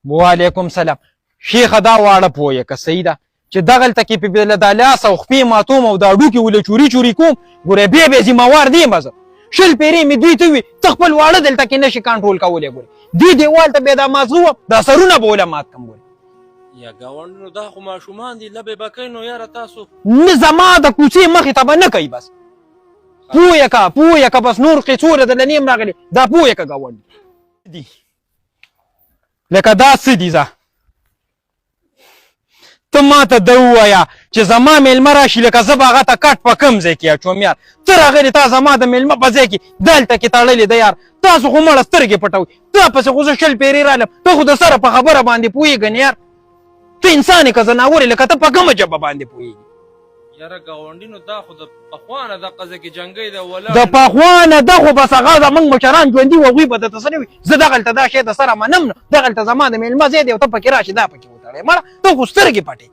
وعلیکم سلام. شیخه دا واړه پوهیه که صحیح ده چې دغلته کې په بېله دا لاس او خپې ماتوم او دا ډوکې ولې چوري چوري کوم ګوره بیا ذمهوار دی مزه 20 پیرې مې دوی ته وي ته خپل واړه دلته کې نشي کنټرول کولی ګورې دې دیوال ته بیا دا مازغه وم دا سرونه به وله مات کړم ګورې یا ګاونډ نو دا خو ماشومان دي لبې به کوئ نو یاره تاسو نه زما د کوڅې مخې ته به نه کوي بس پوهیه که بس نور قیڅوره درله نیم راغلي دا پوهیه که ګاونډ دي لکه دا څه دي ځه ته ما ته ده ووایه چې زما میلمه راشي لکه زه به هغه ته کټ په کوم ځای کې اچوم یار ته راغلې تا زما د میلمه په ځای کې دلته کې تړلې ده یار تاسو خو مړه سترګې پټوئ تا پسې خو زه 20 پیرې رالم ته خو د سره په خبره باندې پوهېږې یار ته انسان یې که زناور یې لکه ته په کومه ژبه باندې پوهېږي یاره ګاونډي نو دا خو د پخوانه دغه ځای کې جنګۍ ده ولاړ د پخوانه ده خو بس هغه زموږ مشران ژوندي وو هغوی به درته څه نه وي زه دغلته دا شی د سره منم نه دغلته زما د میلمه ځای دی او ته پکې راشي دا پکې وتړی مړه ته خو سترګې پټې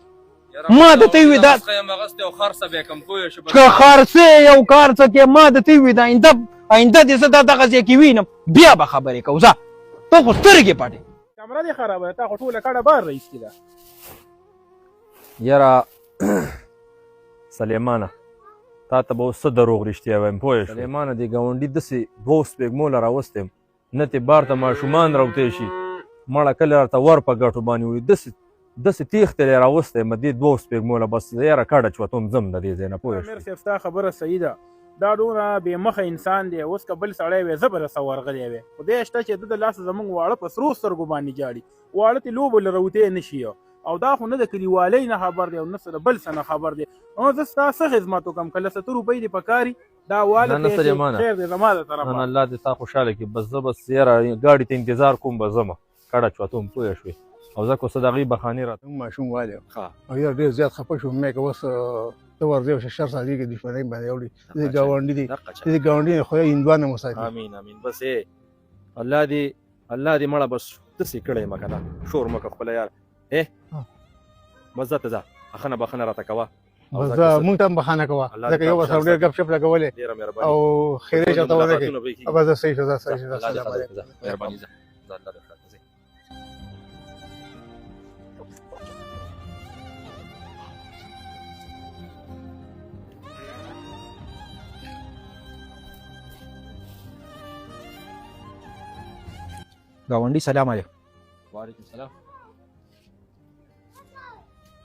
ما د ته وي دا که خرڅې یو کار څه کې ما د ته وي دا آینده دې زه دا دغه ځای کې وینم بیا به خبرې کوو ځه ته خو سترګې پټې کمره دې خرابه ده تا خو ټوله کډه بار رایستې ده یاره سلیمانه تا ته به اوس څه دروغ رښتیا وایم پوه شو سلیمانه دې ګاونډي داسې 2 سپېږمو له راوستیم نه تې بار ته ماشومان راوتی شي مړه کله راته ور په ګټو باندې وي داسې تېښتې یې راوستی مه دې 2 سپېږمو له بس یاره کډه چوتوم ځم د دې ځای نه پوه شو امیر صاحب ستا خبره صحیح ده دا ډوره بې مخه انسان دی اوس که بل سړی وی زه به رسه ورغلی وی خدای شته چې ده د لاسه زموږ واړه په سرو سترګو باندې جاړي واړه تې لوبو له راوتی نه شي او دا خو نه د کلیوالۍ نه خبر دی او نه څه د بل څه نه خبر دی نو زه ستا څه خدمت وکړم که 100 روپۍ دې پکاري دا واله خیر دی زما د طرفه نه الله دې تا خوشحاله کړي بس زه بس یاره ګاډي ته انتظار کوم به ځمه کډه چوتوم پوه شوې او زه که څه د هغې بهانې راته ماشوم والی او یار ډېر زیات خفه شوم مې که اوس ته ورځې او شر سالي کې دښمنۍ باندې اوړي دې ګاونډي دي دې ګاونډي نه خدای هندوانه مسافر امین بس الله دې مړه بس داسې کړی مه که نه شور مه که خپله یار بس ځه ته ځه بخښنه راته کوه بس مونږ ته هم بخښنه کوه ځکه یو به سره ډېر ګپ شپ لګولې او خیرې چاته ونه کړې بس زه صحیح شو ځه صحیح شو مهرباني ځه الله دې ګاونډي سلام علیکم وعلیکم سلام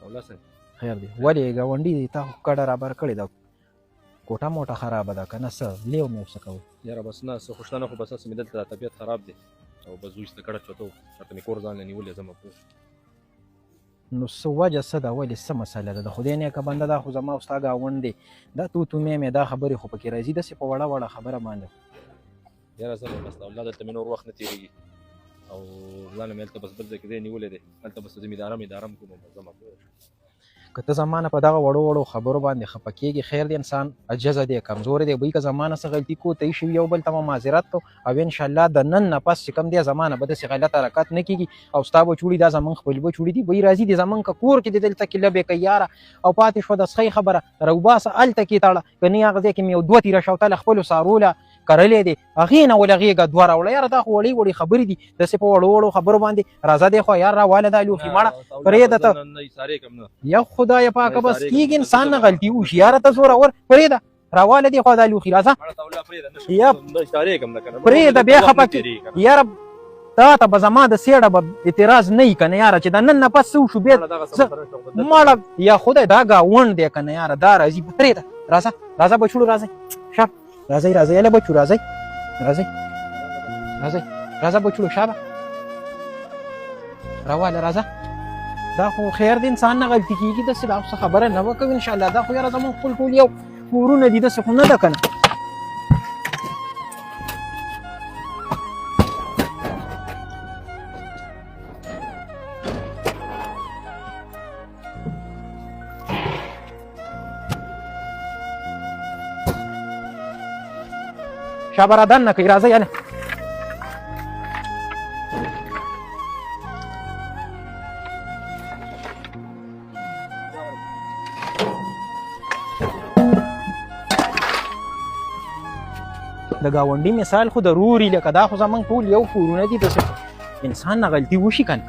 اولا صاحب خیر دی ولې ګاونډي دی تا خو کډه رابر کړې ده کوټه موټه خرابه ده که نه څه لیو مې څه کوو یاره بس نه څه خوشته نه خو بس هسې مې دلته طبیعت خراب دی او بس زوی ته کډه چوتو چېرته مې کور ځان له نیولې ځمه پوه نو څه وجه څه ده ولې څه مسله ده د خدای نیکه بنده دا خو زما او ستا ګاونډ دی دا تو مې دا خبرې خو پکې راځي داسې په وړه وړه خبره باندې یاره زه نو بس د اولاد دلته مې نور وخت نه تېرېږي او ځان مې هلته بس بل ځای کې ځای نیولی دی هلته بس زمیندارم کوم او ځمه که ته زمانه په دغه وړو خبرو باندې خفه کېږي خیر دی انسان عجزه دی کمزوری دی بوی که زمانه څه غلطي کو ته شوي یو بل ته مو معذرت کو او انشاءالله د نن نه پس چې کوم دی زمانه به داسې غلط حرکت نه کېږي او ستا به چوړي دا زمونږ خپل به چوړي دي بوی راځي دی زمونږ که کور کې دی دلته کې لبې کوي یاره او پاتې شوه د سخی خبره راوباسه هلته کې تړه که نه هغه ځای کې مې یو 2 تیره شوتله خپلو ساروله کرلې دی هغې نه ولغېږه 2 راوړه یاره دا خو وړې خبرې دي داسې په وړو خبرو باندې راځه دی خو یار راواله دا لوښي مړه پرېږده ته یا خدای پاکه بس کېږي انسان نه غلطي وشي یاره ته زورور پرېږده راواله دی خو دا لوښي راځه پرېږده بیا خفه کړي یاره تا ته به زما د سېړه به اعتراض نه وي که نه یاره چې د نن نه پس څه وشو بیا مړه یا خدای دا ګاونډ دی که نه یاره دا راځي پرېږده راځه بچوړو راځئ شاب راځئ یاله بچو راځئ بچوړو شابه راواله راځه دا خو خیر دی انسان نه غلطي کېږي داسې دا څه خبره نه به کوي انشاءالله دا خو یاره زموږ خپل ټول یو کورونه دي داسې خو نه ده که نه شابه را دن نه کوي راځئ یاله د ګاونډي مثال خو ضروري لکه دا خو زمونږ ټول یو کورونه دي داسې انسان نه غلطي وشي کنه.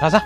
راځه